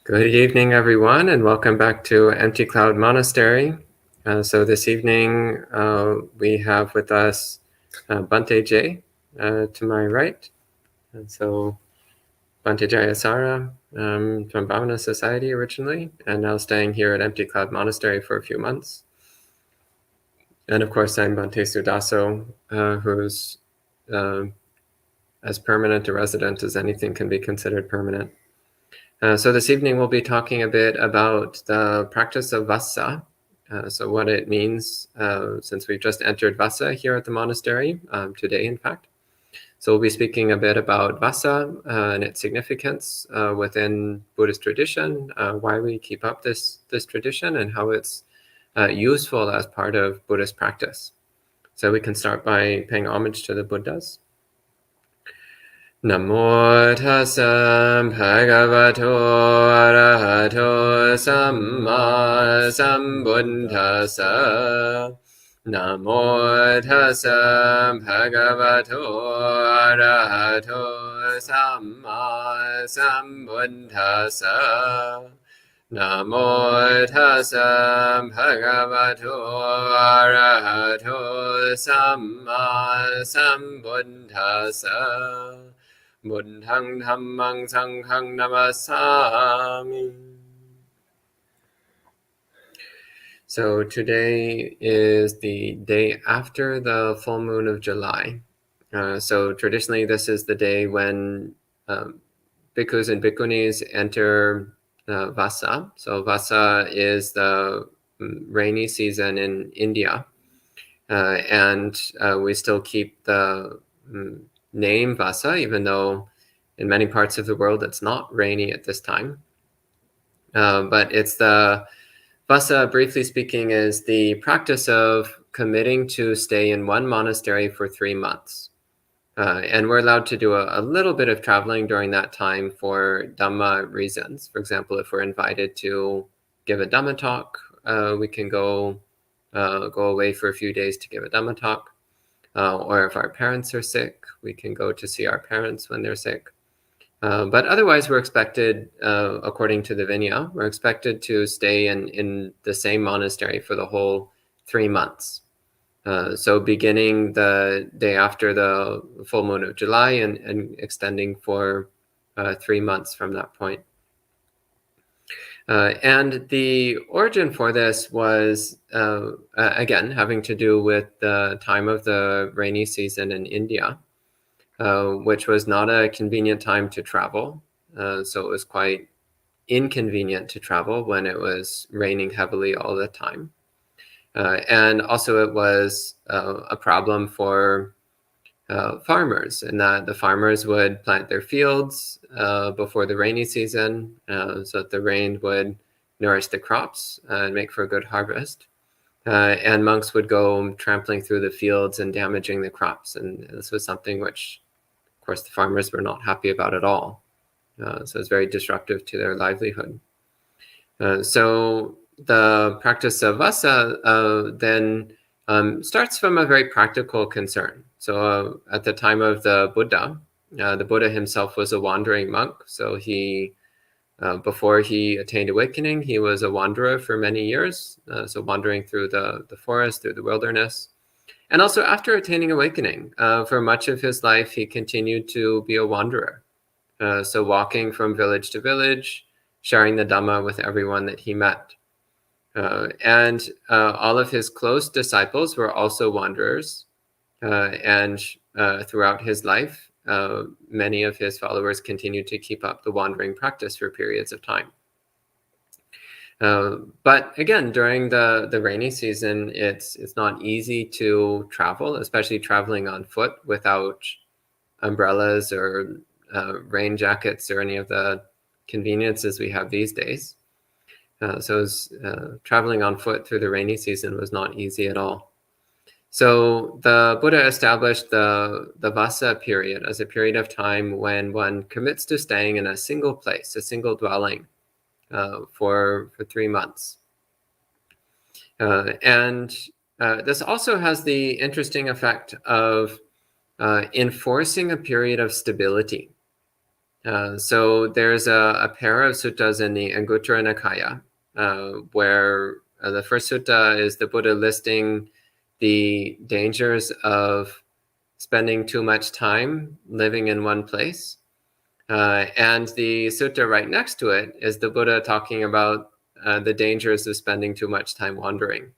Good evening, everyone, and welcome back to Empty Cloud Monastery. So this evening, we have with us Bhante J to my right. And so Bhante Jayasara from Bhavana Society originally, and now staying here at Empty Cloud Monastery for a few months. And of course, I'm Bhante Sudaso, who's as permanent a resident as anything can be considered permanent. So this evening we'll be talking a bit about the practice of Vassa, so what it means since we've just entered Vassa here at the monastery, today in fact. So we'll be speaking a bit about Vassa and its significance within Buddhist tradition, why we keep up this tradition and how it's useful as part of Buddhist practice. So we can start by paying homage to the Buddhas. Namo tassa bhagavato arahato samma sambuddhassa. Namo tassa bhagavato arahato samma sambuddhassa. Namo tassa bhagavato arahato samma sambuddhassa. Buddhang dhammang sanghang namasami. So today is the day after the full moon of July. So traditionally this is the day when bhikkhus and bhikkhunis enter Vassa. So Vassa is the rainy season in India. And we still keep the name Vassa, even though in many parts of the world it's not rainy at this time. But it's the Vassa, briefly speaking, is the practice of committing to stay in one monastery for 3 months. And we're allowed to do a little bit of traveling during that time for Dhamma reasons. For example, if we're invited to give a Dhamma talk, we can go away for a few days to give a Dhamma talk. Or if our parents are sick, we can go to see our parents when they're sick. But otherwise, we're expected, according to the Vinaya, we're expected to stay in the same monastery for the whole 3 months. So beginning the day after the full moon of July and extending for 3 months from that point. And the origin for this was, again, having to do with the time of the rainy season in India, which was not a convenient time to travel. So it was quite inconvenient to travel when it was raining heavily all the time. And also it was a problem for farmers, in that the farmers would plant their fields before the rainy season so that the rain would nourish the crops and make for a good harvest. And monks would go trampling through the fields and damaging the crops. And this was something which, of course, the farmers were not happy about at all. So it's very disruptive to their livelihood. So the practice of Vassa then starts from a very practical concern. So at the time of the Buddha himself was a wandering monk. So he, before he attained awakening, he was a wanderer for many years. So wandering through the forest, through the wilderness. And also after attaining awakening, for much of his life, he continued to be a wanderer. So walking from village to village, sharing the Dhamma with everyone that he met. And all of his close disciples were also wanderers. And throughout his life, many of his followers continued to keep up the wandering practice for periods of time. But again, during the rainy season, it's not easy to travel, especially traveling on foot without umbrellas or rain jackets or any of the conveniences we have these days. So traveling on foot through the rainy season was not easy at all. So the Buddha established the Vassa period as a period of time when one commits to staying in a single place, a single dwelling, for 3 months. And this also has the interesting effect of enforcing a period of stability. So there's a pair of suttas in the Anguttara Nikaya, where the first sutta is the Buddha listing the dangers of spending too much time living in one place. And the sutta right next to it is the Buddha talking about the dangers of spending too much time wandering.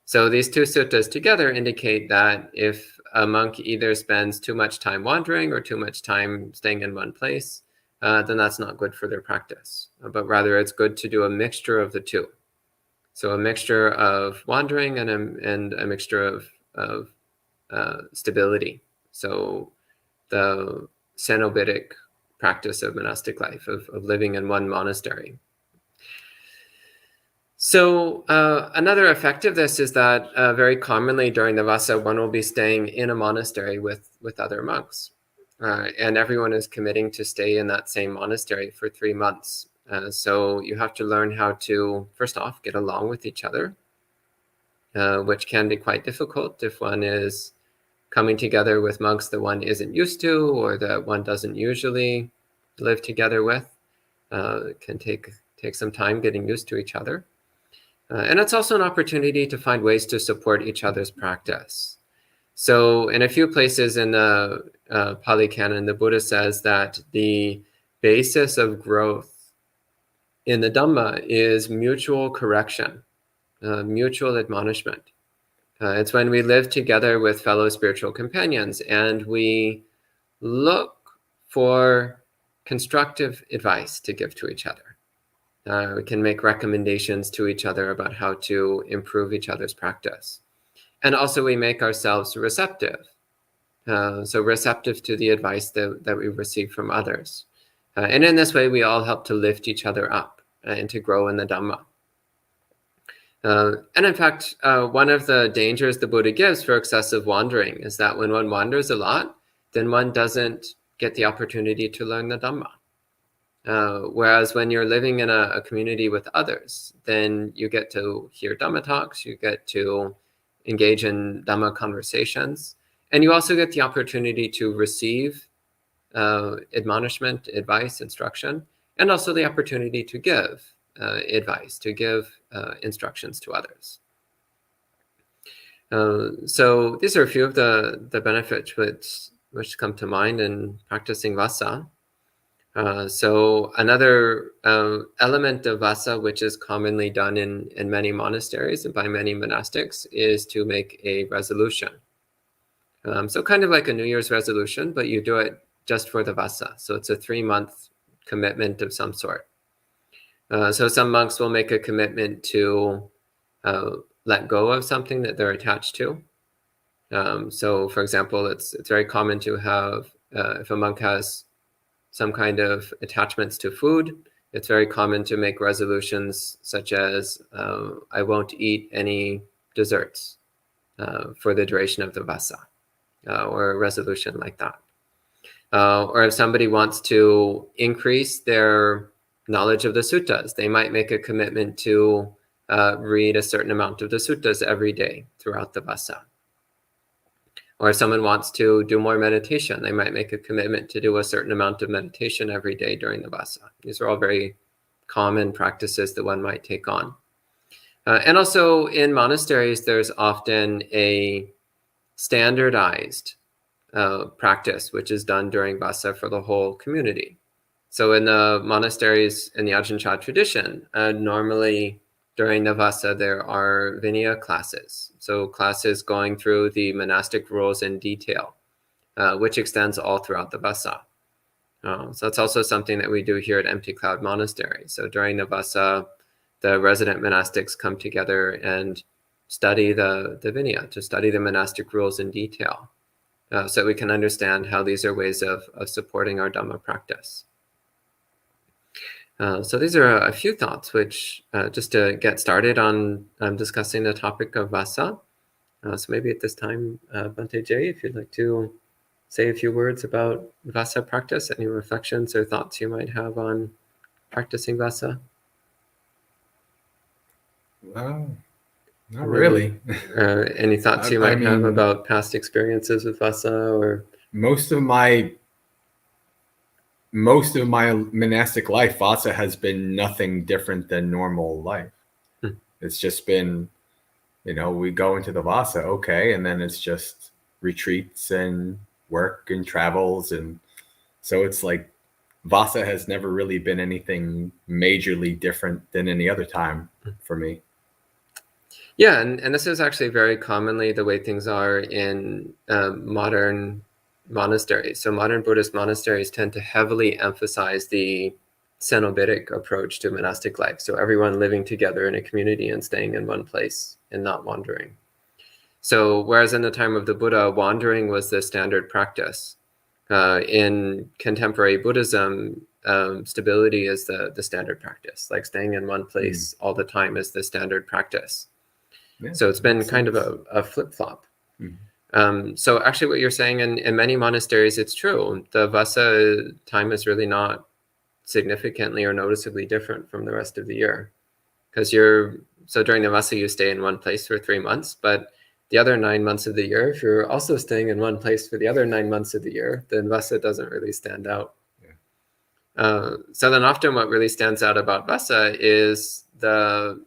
So these two suttas together indicate that if a monk either spends too much time wandering or too much time staying in one place, then that's not good for their practice. But rather, it's good to do a mixture of the two. So a mixture of wandering and a mixture of stability. So the Cenobitic practice of monastic life, of living in one monastery. So another effect of this is that very commonly during the Vassa, one will be staying in a monastery with other monks. And everyone is committing to stay in that same monastery for 3 months. So you have to learn how to, first off, get along with each other, which can be quite difficult if one is coming together with monks that one isn't used to or that one doesn't usually live together with. It can take some time getting used to each other. And it's also an opportunity to find ways to support each other's practice. So in a few places in the Pali Canon, the Buddha says that the basis of growth in the Dhamma is mutual correction, mutual admonishment. It's when we live together with fellow spiritual companions and we look for constructive advice to give to each other. We can make recommendations to each other about how to improve each other's practice. And also we make ourselves receptive. So receptive to the advice that we receive from others. And in this way, we all help to lift each other up and to grow in the Dhamma. And in fact, one of the dangers the Buddha gives for excessive wandering is that when one wanders a lot, then one doesn't get the opportunity to learn the Dhamma. Whereas when you're living in a community with others, then you get to hear Dhamma talks, you get to engage in Dhamma conversations, and you also get the opportunity to receive admonishment, advice, instruction, and also the opportunity to give advice, to give instructions to others. So these are a few of the benefits which come to mind in practicing Vassa. So another element of Vassa, which is commonly done in many monasteries and by many monastics, is to make a resolution. So kind of like a New Year's resolution, but you do it just for the Vassa. So it's a 3-month commitment of some sort. So some monks will make a commitment to let go of something that they're attached to. So for example, it's very common to have, if a monk has some kind of attachments to food, it's very common to make resolutions such as, I won't eat any desserts for the duration of the Vassa, or a resolution like that. Or if somebody wants to increase their knowledge of the suttas, they might make a commitment to read a certain amount of the suttas every day throughout the Vassa. Or if someone wants to do more meditation, they might make a commitment to do a certain amount of meditation every day during the Vassa. These are all very common practices that one might take on. And also in monasteries, there's often a standardized practice which is done during Vassa for the whole community. So in the monasteries in the Ajahn Chah tradition, normally during the Vassa, there are Vinaya classes. So classes going through the monastic rules in detail, which extends all throughout the Vassa. So that's also something that we do here at Empty Cloud Monastery. So during the Vassa, the resident monastics come together and study the Vinaya, to study the monastic rules in detail, so we can understand how these are ways of supporting our Dhamma practice. So these are a few thoughts which, just to get started on discussing the topic of Vassa. So maybe at this time, Bhante Jay, if you'd like to say a few words about Vassa practice, any reflections or thoughts you might have on practicing Vassa? Well, not really. Any thoughts you might have about past experiences with Vassa, or? Most of my most of my monastic life, Vassa has been nothing different than normal life. It's just been, we go into the Vassa, okay, and then it's just retreats and work and travels. And so it's like Vassa has never really been anything majorly different than any other time for me. Yeah, and this is actually very commonly the way things are in modern monasteries. So modern Buddhist monasteries tend to heavily emphasize the cenobitic approach to monastic life. So everyone living together in a community and staying in one place and not wandering. So whereas in the time of the Buddha, wandering was the standard practice, in contemporary Buddhism, stability is the standard practice. Like staying in one place all the time is the standard practice. Yeah, so it's been kind of a flip-flop. So actually what you're saying in many monasteries, it's true. The Vassa time is really not significantly or noticeably different from the rest of the year. Because so during the Vassa, you stay in one place for 3 months, but the other 9 months of the year, if you're also staying in one place for the other 9 months of the year, then Vassa doesn't really stand out. Yeah. So then often what really stands out about Vassa is the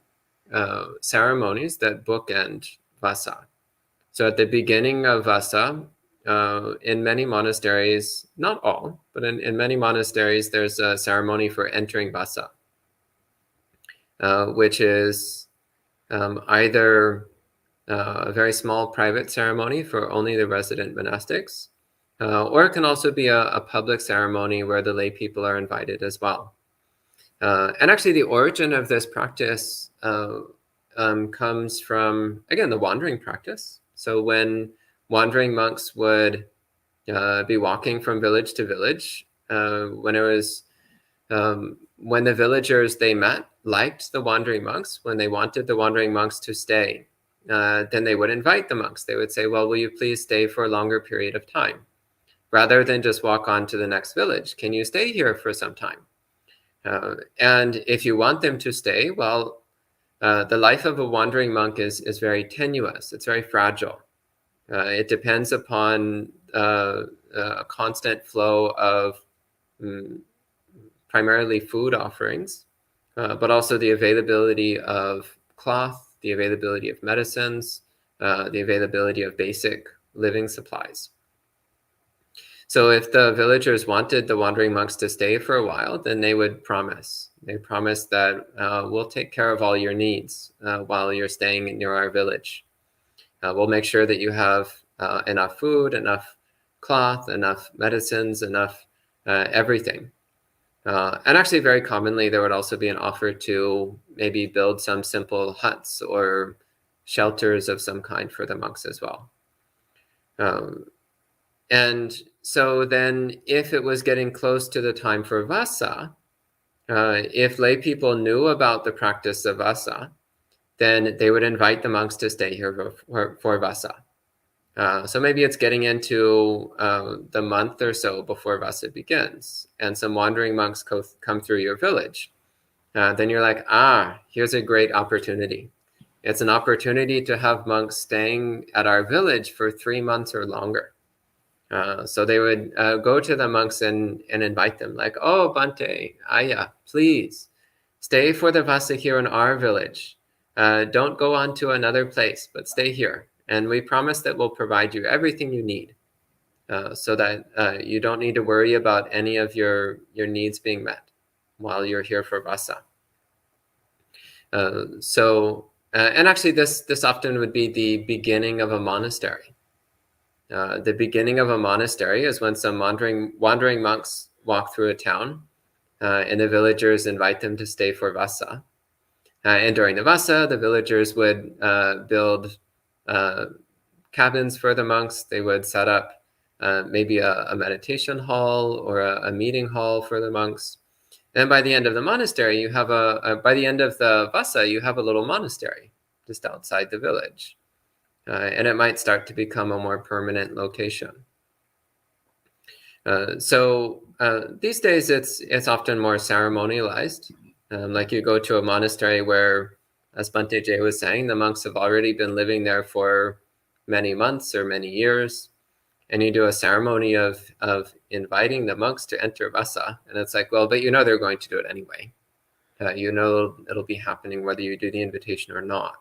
ceremonies that bookend Vassa. So at the beginning of Vassa, in many monasteries, not all, but in many monasteries, there's a ceremony for entering Vassa, which is either a very small private ceremony for only the resident monastics, or it can also be a public ceremony where the lay people are invited as well. And actually the origin of this practice comes from, again, the wandering practice. So when wandering monks would be walking from village to village, when the villagers they met liked the wandering monks, when they wanted the wandering monks to stay, then they would invite the monks. They would say, well, will you please stay for a longer period of time? Rather than just walk on to the next village, can you stay here for some time? And if you want them to stay, well, the life of a wandering monk is very tenuous. It's very fragile. It depends upon a constant flow of primarily food offerings, but also the availability of cloth, the availability of medicines, the availability of basic living supplies. So if the villagers wanted the wandering monks to stay for a while, then they would promise. They promised that we'll take care of all your needs while you're staying near our village. We'll make sure that you have enough food, enough cloth, enough medicines, enough everything. And actually very commonly, there would also be an offer to maybe build some simple huts or shelters of some kind for the monks as well. And so then if it was getting close to the time for Vassa, if lay people knew about the practice of Vassa, then they would invite the monks to stay here for Vassa. So maybe it's getting into the month or so before Vassa begins, and some wandering monks come through your village. Then you're like, here's a great opportunity. It's an opportunity to have monks staying at our village for 3 months or longer. So they would go to the monks and invite them, like, oh, Bante, Aya, please stay for the Vassa here in our village. Don't go on to another place, but stay here. And we promise that we'll provide you everything you need so that you don't need to worry about any of your needs being met while you're here for Vassa. And actually this often would be the beginning of a monastery. The beginning of a monastery is when some wandering monks walk through a town and the villagers invite them to stay for Vassa. And during the Vassa, the villagers would build cabins for the monks. They would set up maybe a meditation hall or a meeting hall for the monks. And by the end of the monastery, you have by the end of the Vassa, you have a little monastery just outside the village. And it might start to become a more permanent location. So these days, it's often more ceremonialized. Like you go to a monastery where, as Bhante Jay was saying, the monks have already been living there for many months or many years. and you do a ceremony of inviting the monks to enter Vassa. And it's like, well, but they're going to do it anyway. It'll be happening whether you do the invitation or not.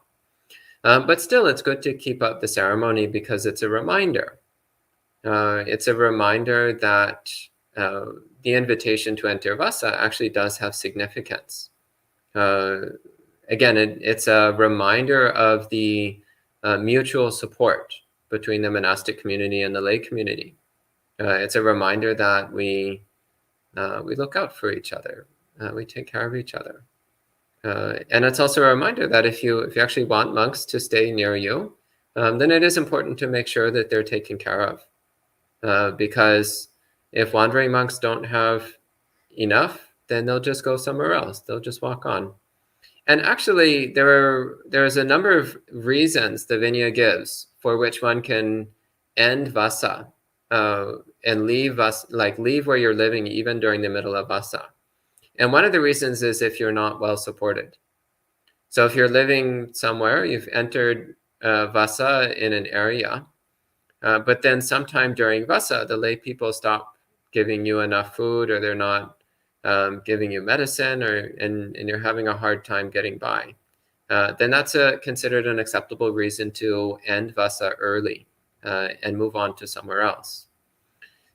But still, it's good to keep up the ceremony because it's a reminder. It's a reminder that the invitation to enter Vassa actually does have significance. Again, it's a reminder of the mutual support between the monastic community and the lay community. It's a reminder that we look out for each other. We take care of each other. And it's also a reminder that if you actually want monks to stay near you, then it is important to make sure that they're taken care of. Because if wandering monks don't have enough, then they'll just go somewhere else. They'll just walk on. And actually, there's a number of reasons the Vinaya gives for which one can end Vassa and leave Vassa, like leave where you're living even during the middle of Vassa. And one of the reasons is if you're not well supported. So if you're living somewhere, you've entered Vassa in an area, but then sometime during Vassa, the lay people stop giving you enough food, or they're not giving you medicine, and you're having a hard time getting by, then that's considered an acceptable reason to end Vassa early and move on to somewhere else.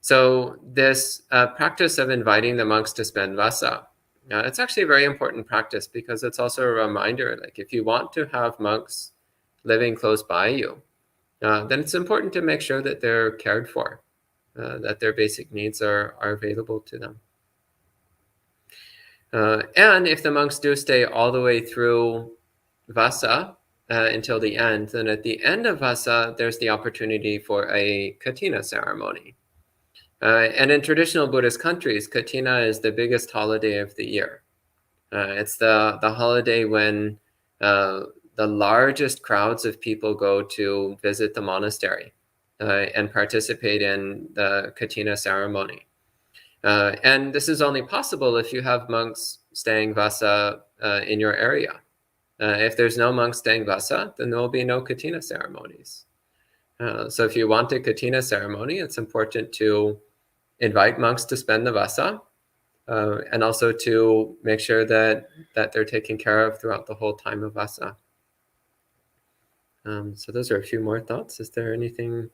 So this practice of inviting the monks to spend Vassa, it's actually a very important practice because it's also a reminder, like if you want to have monks living close by you, then it's important to make sure that they're cared for, that their basic needs are available to them. And if the monks do stay all the way through Vassa until the end, then at the end of Vassa, there's the opportunity for a Katina ceremony. And in traditional Buddhist countries, Katina is the biggest holiday of the year. It's the holiday when the largest crowds of people go to visit the monastery and participate in the Katina ceremony. And this is only possible if you have monks staying Vassa in your area. If there's no monks staying Vassa, then there will be no Katina ceremonies. So if you want a Katina ceremony, it's important to invite monks to spend the Vassa, and also to make sure that they're taken care of throughout the whole time of Vassa. So those are a few more thoughts. Is there anything?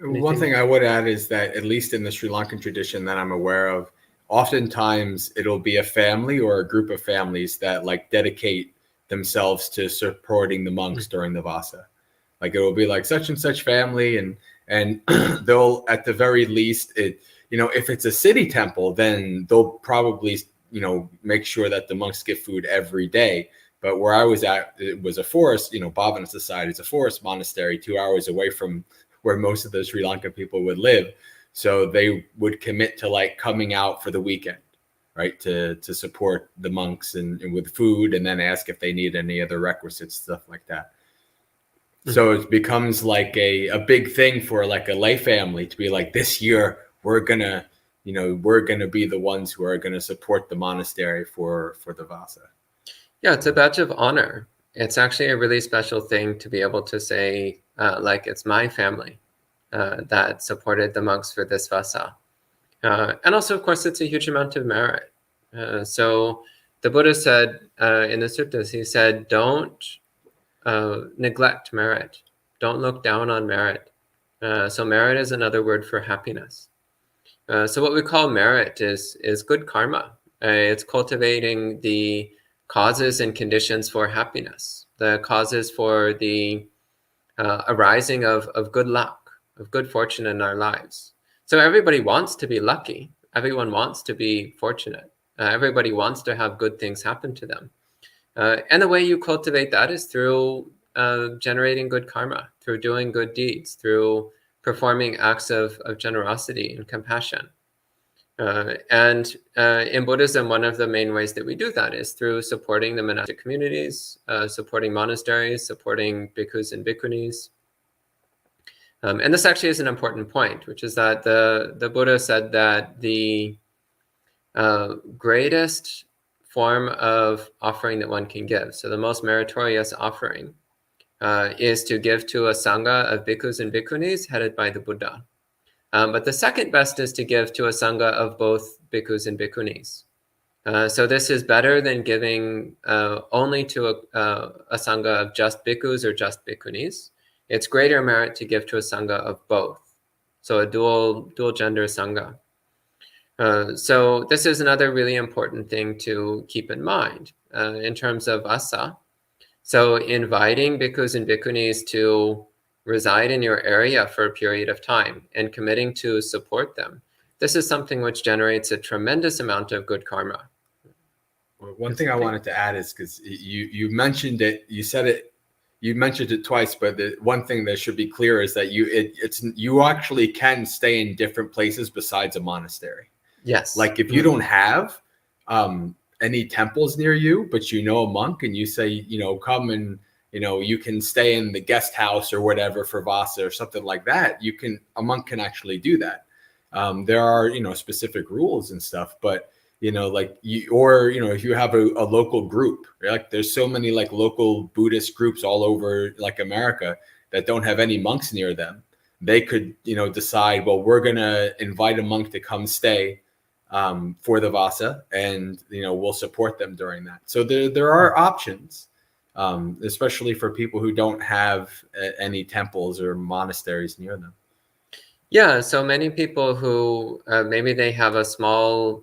One thing I would add is that, at least in the Sri Lankan tradition that I'm aware of, oftentimes it'll be a family or a group of families that like dedicate themselves to supporting the monks during the Vassa. Like it will be like such and such family, and they'll, at the very least, if it's a city temple, then they'll probably, make sure that the monks get food every day. But where I was at, it was a forest, Bhavana Society is a forest monastery 2 hours away from where most of the Sri Lankan people would live. So they would commit to like coming out for the weekend, right, to support the monks and with food, and then ask if they need any other requisites, stuff like that. So it becomes like a big thing for like a lay family to be like, this year we're gonna be the ones who are gonna support the monastery for the Vassa. Yeah, it's a badge of honor. It's actually a really special thing to be able to say, like, it's my family that supported the monks for this Vassa. And also, of course, it's a huge amount of merit. So the Buddha said in the suttas, he said, don't neglect merit. Don't look down on merit. So merit is another word for happiness. So what we call merit is good karma. It's cultivating the causes and conditions for happiness, the causes for the arising of good luck, of good fortune in our lives. So everybody wants to be lucky. Everyone wants to be fortunate. Everybody wants to have good things happen to them. And the way you cultivate that is through generating good karma, through doing good deeds, through performing acts of generosity and compassion. And in Buddhism, one of the main ways that we do that is through supporting the monastic communities, supporting monasteries, supporting bhikkhus and bhikkhunis. And this actually is an important point, which is that the Buddha said that the greatest form of offering that one can give, so the most meritorious offering, is to give to a Sangha of bhikkhus and bhikkhunis headed by the Buddha. But the second best is to give to a Sangha of both bhikkhus and bhikkhunis. So this is better than giving only to a Sangha of just bhikkhus or just bhikkhunis. It's greater merit to give to a Sangha of both. So a dual gender Sangha. So this is another really important thing to keep in mind in terms of Vassa. So inviting bhikkhus and bhikkhunis to reside in your area for a period of time and committing to support them. This is something which generates a tremendous amount of good karma. One thing I wanted to add is because you mentioned it, you mentioned it twice, but the one thing that should be clear is that you actually can stay in different places besides a monastery. Yes. Like if you don't have any temples near you, but you know a monk and you say, come and, you can stay in the guest house or whatever for Vassa or something like that. A monk can actually do that. There are, specific rules and stuff, but if you have a local group, like there's so many like local Buddhist groups all over like America that don't have any monks near them. They could, decide, well, we're going to invite a monk to come stay for the Vassa, and we'll support them during that. So there are options, especially for people who don't have any temples or monasteries near them. Yeah, so many people who maybe they have a small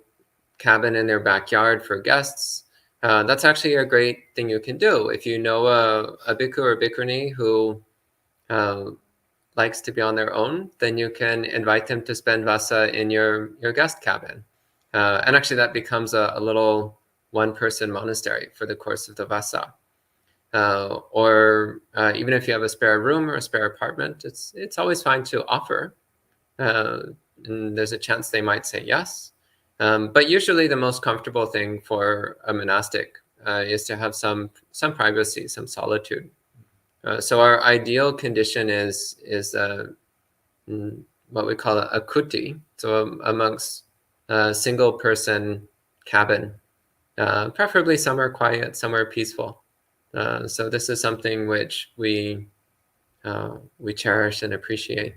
cabin in their backyard for guests. That's actually a great thing you can do. If you know a bhikkhu or bhikkhuni who likes to be on their own, then you can invite them to spend Vassa in your guest cabin. And actually that becomes a little one-person monastery for the course of the Vassa. Or even if you have a spare room or a spare apartment, it's always fine to offer. And there's a chance they might say yes. But usually the most comfortable thing for a monastic is to have some privacy, some solitude. So our ideal condition is what we call a kuti, so a monk's single person cabin, preferably somewhere quiet, somewhere peaceful. So this is something which we cherish and appreciate.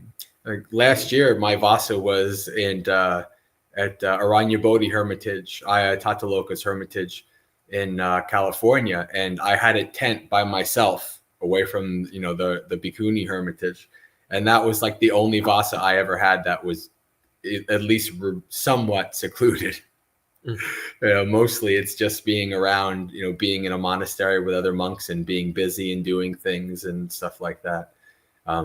Last year, my Vassa was at Aranya Bodhi Hermitage, Tataloka's Hermitage in California, and I had a tent by myself away from the Bhikkhuni Hermitage, and that was like the only Vassa I ever had that was at least somewhat secluded. Mostly it's just being around, being in a monastery with other monks and being busy and doing things and stuff like that.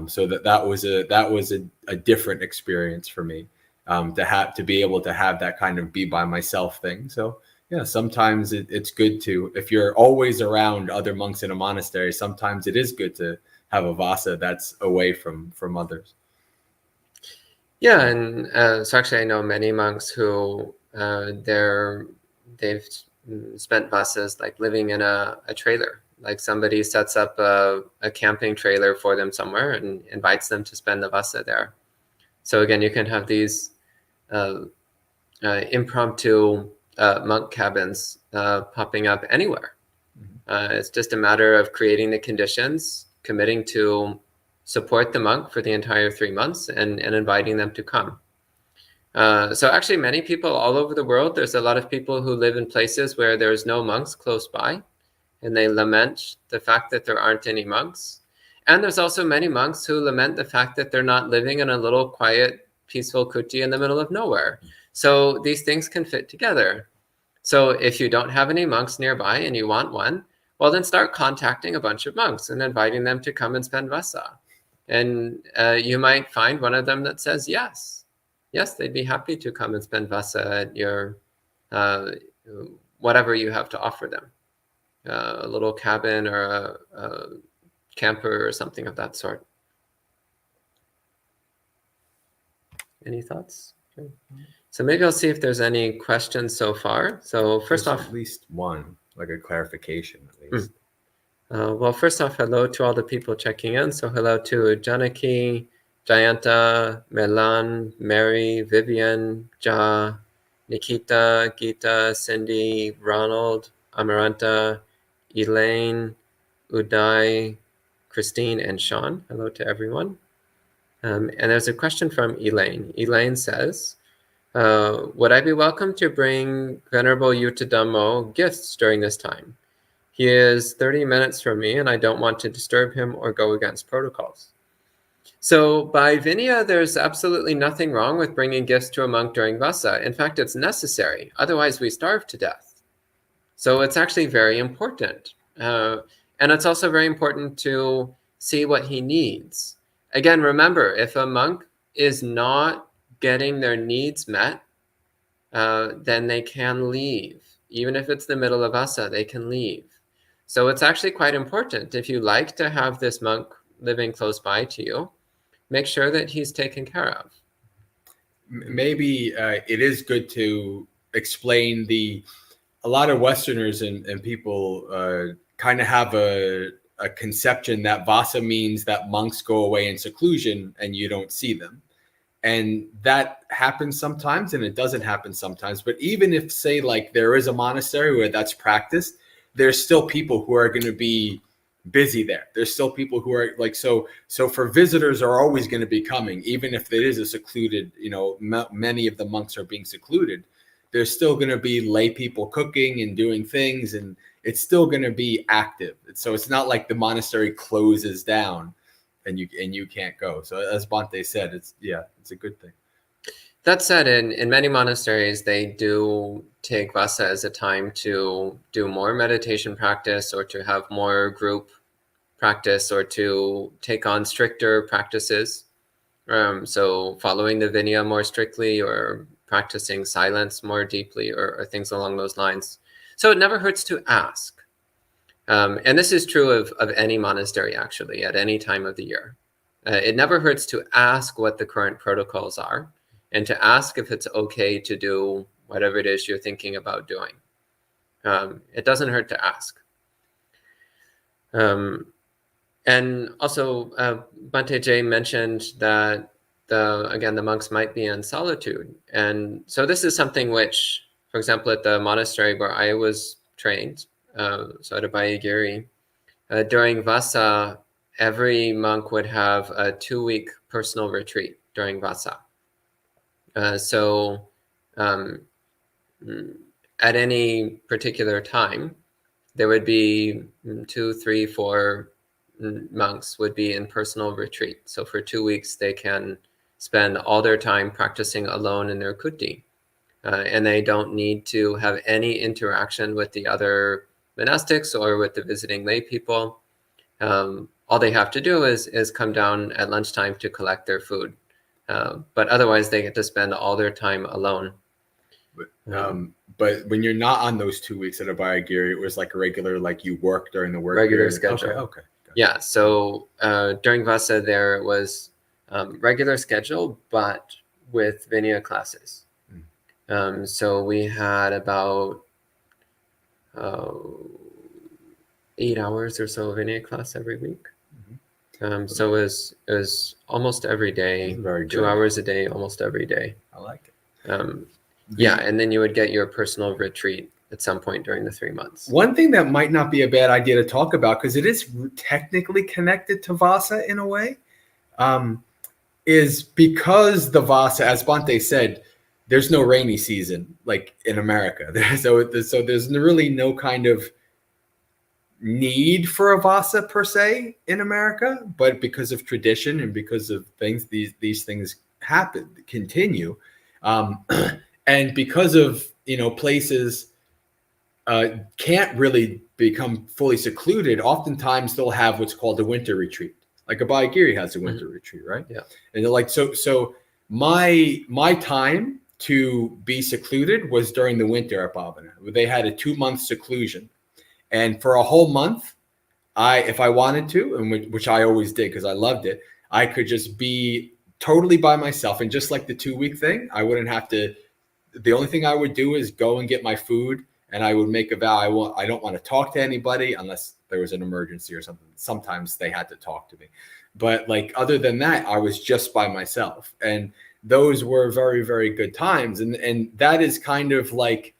So that was a different experience for me, to be able to have that kind of be by myself thing. So yeah, sometimes it's good to, if you're always around other monks in a monastery, sometimes it is good to have a Vassa that's away from others. Yeah, and so actually I know many monks who they've spent Vassas like living in a trailer. Like somebody sets up a camping trailer for them somewhere and invites them to spend the Vassa there. So again, you can have these impromptu monk cabins popping up anywhere. It's just a matter of creating the conditions, committing to support the monk for the entire 3 months and inviting them to come. So actually many people all over the world, there's a lot of people who live in places where there's no monks close by, and they lament the fact that there aren't any monks. And there's also many monks who lament the fact that they're not living in a little quiet, peaceful kuti in the middle of nowhere. So these things can fit together. So if you don't have any monks nearby and you want one, well, then start contacting a bunch of monks and inviting them to come and spend Vassa. And you might find one of them that says yes. Yes, they'd be happy to come and spend Vassa at your whatever you have to offer them. A little cabin or a camper or something of that sort. Any thoughts? Okay. So maybe I'll see if there's any questions so far. So first off, at least one, like a clarification at least. Well, first off, hello to all the people checking in. So hello to Janaki, Jayanta, Melan, Mary, Vivian, Ja, Nikita, Geeta, Cindy, Ronald, Amaranta, Elaine, Uday, Christine, and Sean. Hello to everyone. And there's a question from Elaine. Elaine says, would I be welcome to bring Venerable Yuttadhammo gifts during this time? He is 30 minutes from me and I don't want to disturb him or go against protocols. So by Vinaya, there's absolutely nothing wrong with bringing gifts to a monk during Vassa. In fact, it's necessary. Otherwise, we starve to death. So it's actually very important. And it's also very important to see what he needs. Again, remember, if a monk is not getting their needs met, then they can leave. Even if it's the middle of Vassa, they can leave. So it's actually quite important. If you like to have this monk living close by to you, make sure that he's taken care of. Maybe it is good to explain a lot of Westerners and people kind of have a conception that Vassa means that monks go away in seclusion and you don't see them. And that happens sometimes and it doesn't happen sometimes. But even if, say, like there is a monastery where that's practiced, there's still people who are going to be busy there. There's still people who are like, so for visitors are always going to be coming, even if it is a secluded, many of the monks are being secluded. There's still going to be lay people cooking and doing things, and it's still going to be active. So it's not like the monastery closes down and you can't go. So as Bhante said, it's a good thing. That said, in many monasteries, they do take Vassa as a time to do more meditation practice or to have more group practice or to take on stricter practices. So following the Vinaya more strictly or practicing silence more deeply or things along those lines. So it never hurts to ask. And this is true of any monastery, actually, at any time of the year. It never hurts to ask what the current protocols are and to ask if it's okay to do whatever it is you're thinking about doing. It doesn't hurt to ask. And also, Bhante J mentioned that the monks might be in solitude. And so this is something which, for example, at the monastery where I was trained, so at Abhayagiri, during Vassa, every monk would have a 2-week personal retreat during Vassa. So at any particular time, there would be 2, 3, 4 monks would be in personal retreat. So for 2 weeks, they can spend all their time practicing alone in their kuti. And they don't need to have any interaction with the other monastics or with the visiting lay people. All they have to do is come down at lunchtime to collect their food. But otherwise, they get to spend all their time alone. But when you're not on those 2 weeks at Abhayagiri, it was like a regular, like you work during the work regular period. schedule. Okay. Yeah. So during Vassa, there was regular schedule, but with Vinaya classes. So we had about 8 hours or so of Vinaya class every week. So it was almost every day, 2 hours a day, almost every day. I like it. And then you would get your personal retreat at some point during the 3 months. One thing that might not be a bad idea to talk about, because it is technically connected to Vassa in a way, is because the Vassa, as Bhante said, there's no rainy season like in America. So there's really no kind of need for a Vassa per se in America, but because of tradition and because of things, these things continue. And because of, places can't really become fully secluded, oftentimes they'll have what's called a winter retreat. Like Abhayagiri has a winter retreat, right? Yeah. And they're like, so my time to be secluded was during the winter at Bhavana. They had a 2-month seclusion. And for a whole month, if I wanted to, and which I always did because I loved it, I could just be totally by myself. And just like the 2-week thing, I wouldn't have to. The only thing I would do is go and get my food, and I would make a vow. I don't want to talk to anybody unless there was an emergency or something. Sometimes they had to talk to me, but like other than that, I was just by myself, and those were very, very good times. And that is kind of like,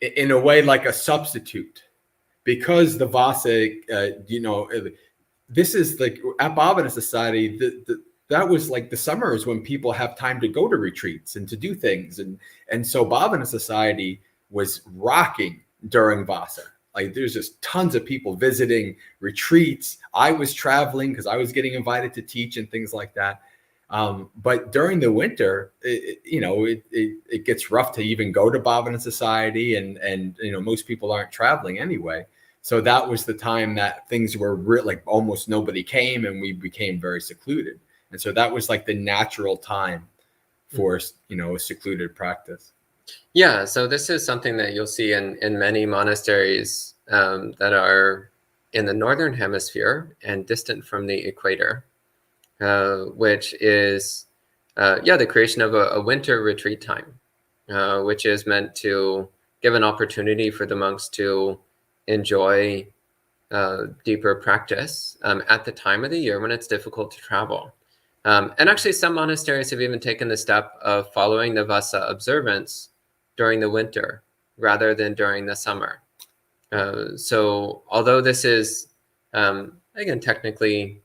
in a way, like a substitute, because the Vassa, this is like at Bhavana Society, that was like the summer is when people have time to go to retreats and to do things. And so Bhavana Society was rocking during Vassa. Like there's just tons of people visiting retreats. I was traveling because I was getting invited to teach and things like that. But during the winter, it gets rough to even go to Bhavana Society, and most people aren't traveling anyway. So that was the time that things were like almost nobody came, and we became very secluded. And so that was like the natural time for a secluded practice. Yeah, so this is something that you'll see in many monasteries that are in the northern hemisphere and distant from the equator, which is, the creation of a winter retreat time, which is meant to give an opportunity for the monks to enjoy deeper practice at the time of the year when it's difficult to travel. And actually, some monasteries have even taken the step of following the Vassa observance during the winter rather than during the summer. So although this is, again, technically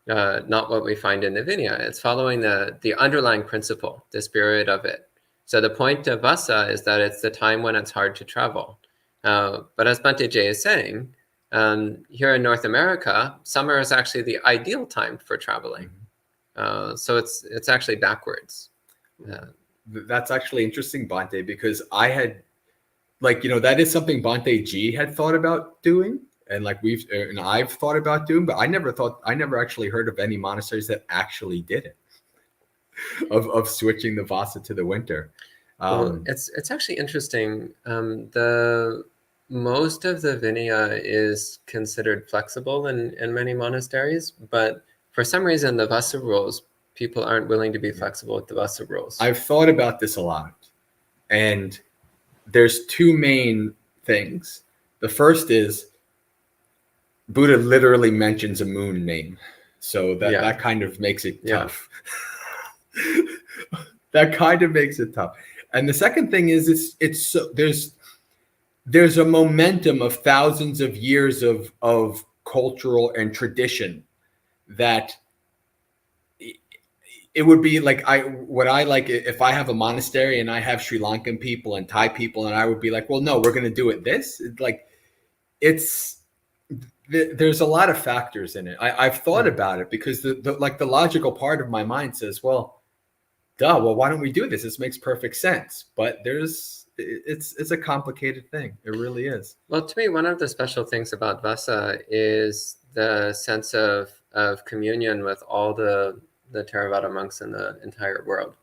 not what we find in the Vinaya, it's following the underlying principle, the spirit of it. So the point of Vassa is that it's the time when it's hard to travel. But as Bhante Jay is saying, here in North America, summer is actually the ideal time for traveling. So it's actually backwards. That's actually interesting, Bhante, because I had, that is something Bhante G had thought about doing, and I've thought about doing, but I never actually heard of any monasteries that actually did it, of switching the Vassa to the winter. Well, it's actually interesting. The most of the Vinaya is considered flexible in many monasteries, but for some reason the Vassa rules, people aren't willing to be flexible with the Vassa rules. I've thought about this a lot, and there's two main things. The first is Buddha literally mentions a moon name, so that kind of makes it tough. That kind of makes it tough. And the second thing is it's so, there's a momentum of thousands of years of cultural and tradition that it would be like if I have a monastery and I have Sri Lankan people and Thai people, and I would be like, well, no, we're going to do it this. There's a lot of factors in it. I've thought about it because the logical part of my mind says, well, why don't we do this? This makes perfect sense. But it's a complicated thing. It really is. Well, to me, one of the special things about Vassa is the sense of communion with all the Theravada monks in the entire world.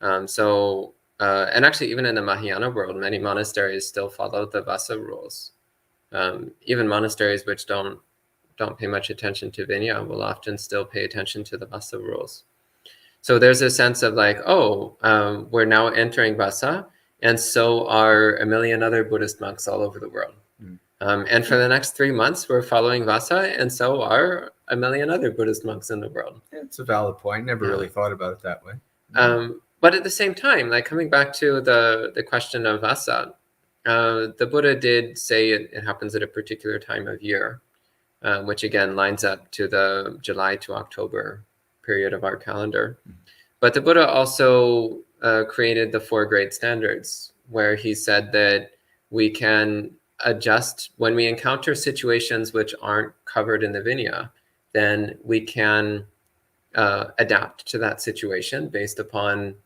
And actually, even in the Mahayana world, many monasteries still follow the Vassa rules. Even monasteries which don't pay much attention to Vinaya will often still pay attention to the Vassa rules. So there's a sense of we're now entering Vassa, and so are a million other Buddhist monks all over the world. And for the next 3 months, we're following Vassa, and so are a million other Buddhist monks in the world. Yeah, it's a valid point. Never really thought about it that way. But at the same time, coming back to the question of Vassa, the Buddha did say it happens at a particular time of year, which again lines up to the July to October period of our calendar. But the Buddha also created the 4 great standards, where he said that we can adjust when we encounter situations which aren't covered in the Vinaya, then we can adapt to that situation based upon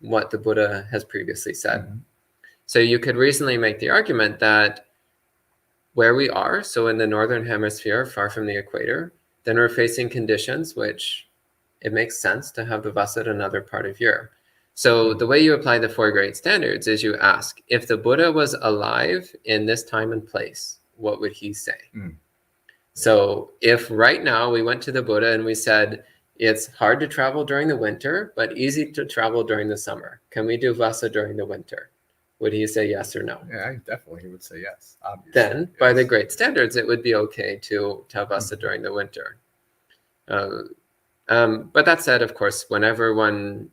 what the Buddha has previously said. So you could reasonably make the argument that where we are, so in the northern hemisphere, far from the equator, then we're facing conditions which it makes sense to have the Vassa at another part of year. So the way you apply the 4 great standards is you ask, if the Buddha was alive in this time and place, what would he say? So if right now we went to the Buddha and we said, it's hard to travel during the winter, but easy to travel during the summer, can we do Vassa during the winter? Would he say yes or no? Yeah, definitely he would say yes, obviously. Then, by the great standards, it would be okay to have Vassa during the winter. But that said, of course, whenever one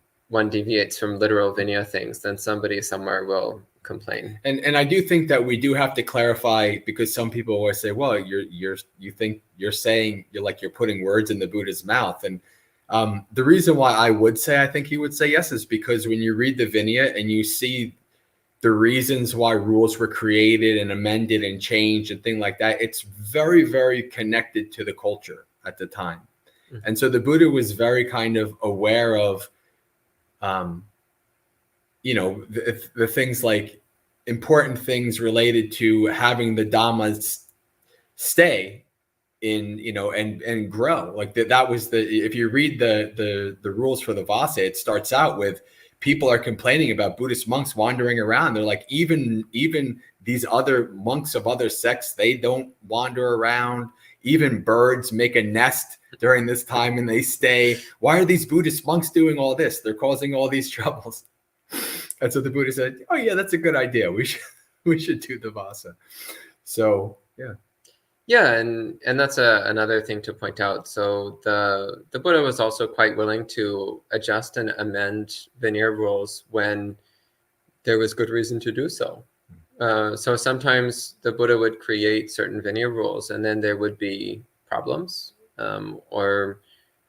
deviates from literal Vinaya things, then somebody somewhere will complain. And I do think that we do have to clarify, because some people always say, well, you think you're saying, you're putting words in the Buddha's mouth. And The reason why I would say I think he would say yes is because when you read the Vinaya and you see the reasons why rules were created and amended and changed and things like that, it's very, very connected to the culture at the time. Mm-hmm. And so the Buddha was very kind of aware of, the things like important things related to having the Dhammas stay in, and grow. Like that was if you read the rules for the Vassa, it starts out with, people are complaining about Buddhist monks wandering around. They're like, even these other monks of other sects, they don't wander around. Even birds make a nest during this time and they stay. Why are these Buddhist monks doing all this? They're causing all these troubles. And so the Buddha said, oh yeah, that's a good idea. We should do the Vassa. So yeah. Yeah, and that's another thing to point out. So the Buddha was also quite willing to adjust and amend Vinaya rules when there was good reason to do so. So sometimes the Buddha would create certain Vinaya rules, and then there would be problems or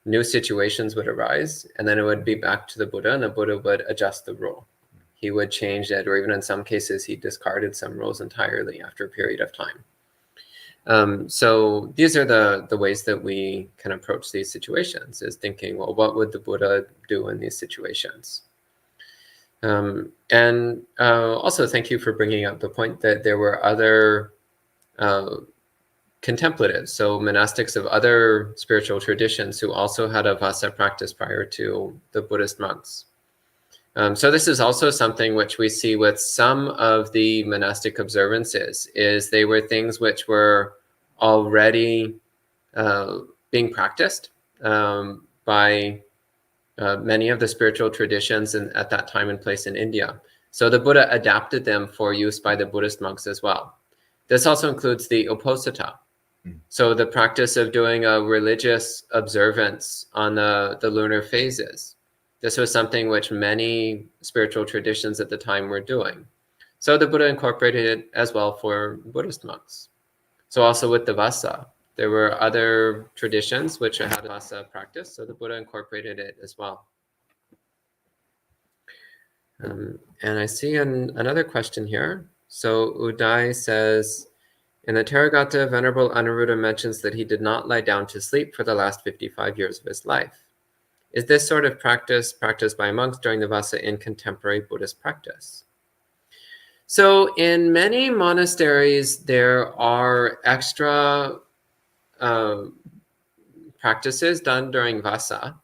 new situations would arise, and then it would be back to the Buddha, and the Buddha would adjust the rule. He would change it, or even in some cases, he discarded some rules entirely after a period of time. So these are the ways that we can approach these situations, is thinking, well, what would the Buddha do in these situations? And also thank you for bringing up the point that there were other contemplatives, so monastics of other spiritual traditions who also had a Vassa practice prior to the Buddhist monks. So this is also something which we see with some of the monastic observances, is they were things which were already being practiced by many of the spiritual traditions at that time and place in India. So the Buddha adapted them for use by the Buddhist monks as well. This also includes the Uposatha. So the practice of doing a religious observance on the lunar phases. This was something which many spiritual traditions at the time were doing. So the Buddha incorporated it as well for Buddhist monks. So also with the Vassa, there were other traditions which had a Vassa practice, so the Buddha incorporated it as well. And I see another question here. So Uday says, in the Therigatha, Venerable Anuruddha mentions that he did not lie down to sleep for the last 55 years of his life. Is this sort of practice practiced by monks during the Vassa in contemporary Buddhist practice? So in many monasteries, there are extra practices done during Vassa.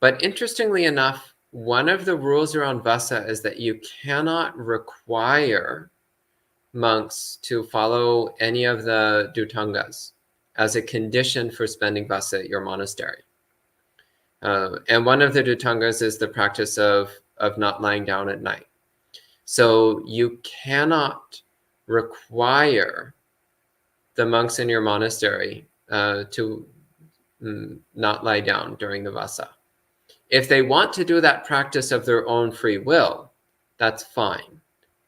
But interestingly enough, one of the rules around Vassa is that you cannot require monks to follow any of the Dhutangas as a condition for spending Vassa at your monastery. And one of the Dhutangas is the practice of not lying down at night. So you cannot require the monks in your monastery to not lie down during the Vassa. If they want to do that practice of their own free will, that's fine,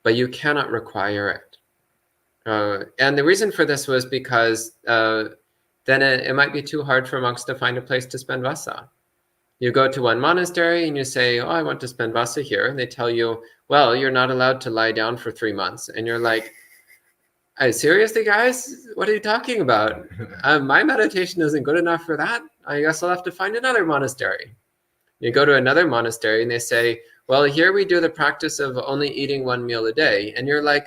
but you cannot require it. And the reason for this was because then it might be too hard for monks to find a place to spend Vassa. You go to one monastery and you say, oh, I want to spend Vassa here. And they tell you, well, you're not allowed to lie down for 3 months. And you're like, seriously, guys? What are you talking about? My meditation isn't good enough for that. I guess I'll have to find another monastery. You go to another monastery and they say, well, here we do the practice of only eating 1 meal a day. And you're like,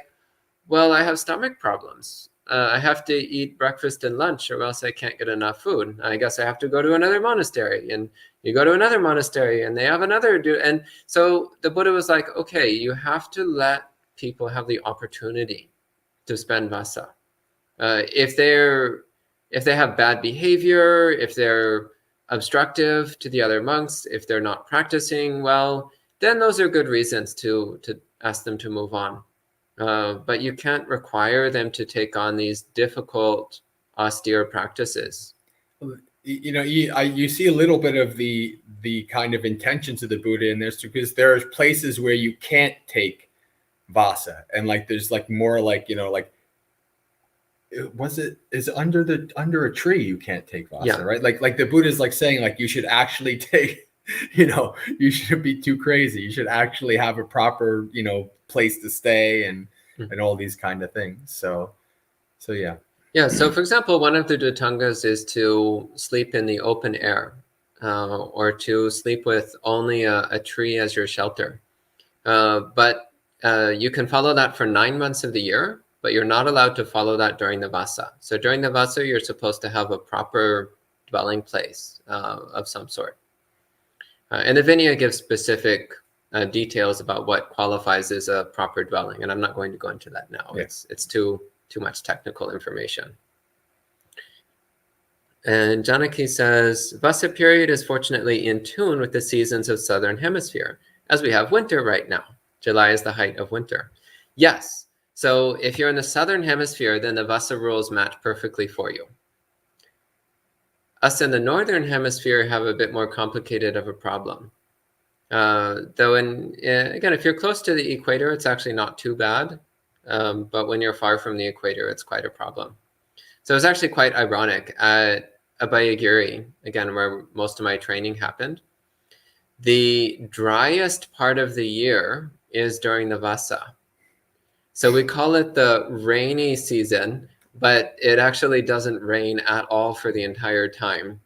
well, I have stomach problems. I have to eat breakfast and lunch or else I can't get enough food. I guess I have to go to another monastery. And you go to another monastery and they have another. And so the Buddha was like, okay, you have to let people have the opportunity to spend Vassa. If they have bad behavior, if they're obstructive to the other monks, if they're not practicing well, then those are good reasons to ask them to move on. But you can't require them to take on these difficult, austere practices. You see a little bit of the kind of intentions of the Buddha in this, because there are places where you can't take Vassa, and like there's like more like like is under a tree you can't take Vassa, Yeah. right? Like the Buddha is like saying like you should actually take, you shouldn't be too crazy. You should actually have a proper, place to stay and all these kind of things. So yeah. Yeah. So, for example, one of the Dhutangas is to sleep in the open air, or to sleep with only a tree as your shelter. But you can follow that for 9 months of the year, but you're not allowed to follow that during the Vassa. So during the Vassa, you're supposed to have a proper dwelling place of some sort. And the Vinaya gives specific details about what qualifies as a proper dwelling, and I'm not going to go into that now. Yeah. It's too much technical information. And Janaki says, Vassa period is fortunately in tune with the seasons of Southern Hemisphere, as we have winter right now. July is the height of winter. Yes. So if you're in the Southern Hemisphere, then the Vassa rules match perfectly for you. Us in the Northern Hemisphere have a bit more complicated of a problem. Though, again, if you're close to the equator, it's actually not too bad. But when you're far from the equator, it's quite a problem. So it's actually quite ironic. At Abhayagiri, again, where most of my training happened, the driest part of the year is during the Vassa. So we call it the rainy season, but it actually doesn't rain at all for the entire time.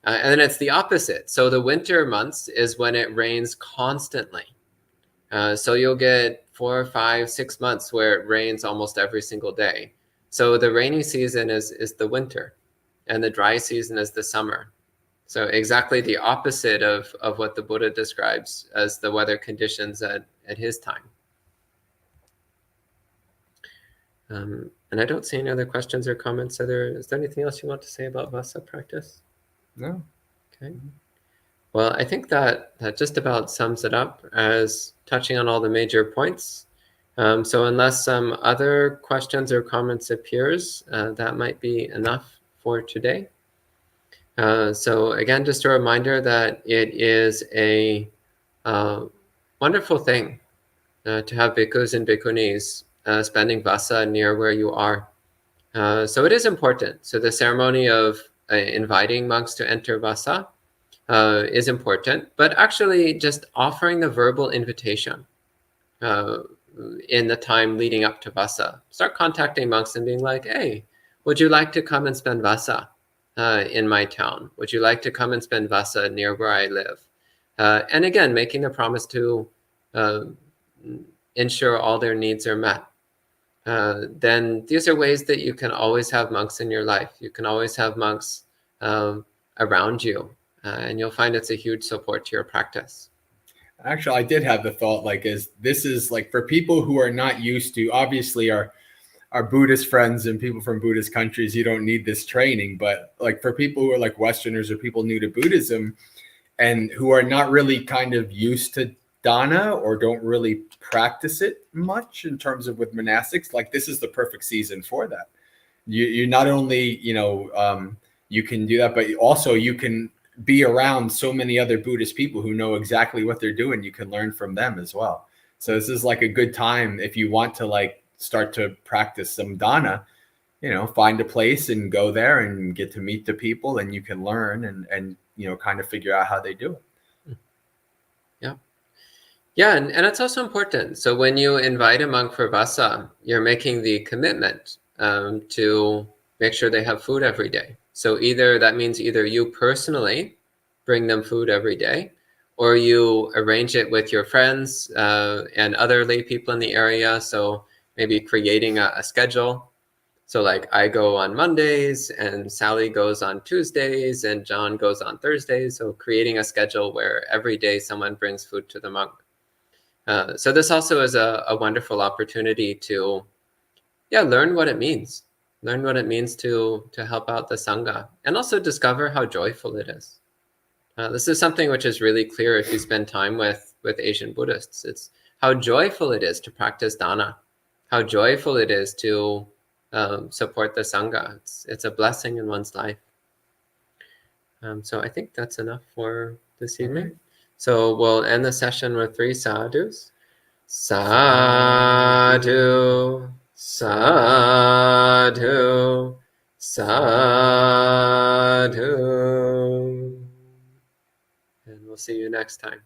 And then it's the opposite. So the winter months is when it rains constantly. So you'll get 4, 5, 6 months where it rains almost every single day. So the rainy season is the winter, and the dry season is the summer. So exactly the opposite of what the Buddha describes as the weather conditions at his time. And I don't see any other questions or comments. Is there anything else you want to say about Vassa practice? No. Okay. Well, I think that just about sums it up as touching on all the major points. So unless some other questions or comments appears, that might be enough for today. So again, just a reminder that it is a wonderful thing to have bhikkhus and bhikkhunis spending Vassa near where you are. So it is important. So the ceremony of inviting monks to enter Vassa is important, but actually just offering the verbal invitation in the time leading up to Vassa. Start contacting monks and being like, hey, would you like to come and spend Vassa in my town? Would you like to come and spend Vassa near where I live? And again, making the promise to ensure all their needs are met. Then these are ways that you can always have monks in your life. You can always have monks around you, and you'll find it's a huge support to your practice. Actually, I did have the thought, this is like for people who are not used to, obviously our Buddhist friends and people from Buddhist countries, you don't need this training, but like for people who are like Westerners or people new to Buddhism and who are not really kind of used to dana or don't really practice it much in terms of with monastics, like this is the perfect season for that. You not only, you can do that, but also you can be around so many other Buddhist people who know exactly what they're doing. You can learn from them as well. So this is like a good time if you want to like start to practice some dana, find a place and go there and get to meet the people, and you can learn and kind of figure out how they do it. Yeah, and it's also important. So when you invite a monk for Vassa, you're making the commitment to make sure they have food every day. So that means either you personally bring them food every day, or you arrange it with your friends and other lay people in the area. So maybe creating a schedule. So like I go on Mondays and Sally goes on Tuesdays and John goes on Thursdays. So creating a schedule where every day someone brings food to the monk. So this also is a wonderful opportunity to learn what it means. Learn what it means to help out the Sangha, and also discover how joyful it is. This is something which is really clear if you spend time with Asian Buddhists. It's how joyful it is to practice dana, how joyful it is to support the Sangha. It's a blessing in one's life. So I think that's enough for this evening. Okay. So we'll end the session with 3 sadhus. Sadhu, Sadhu, sadhu. And we'll see you next time.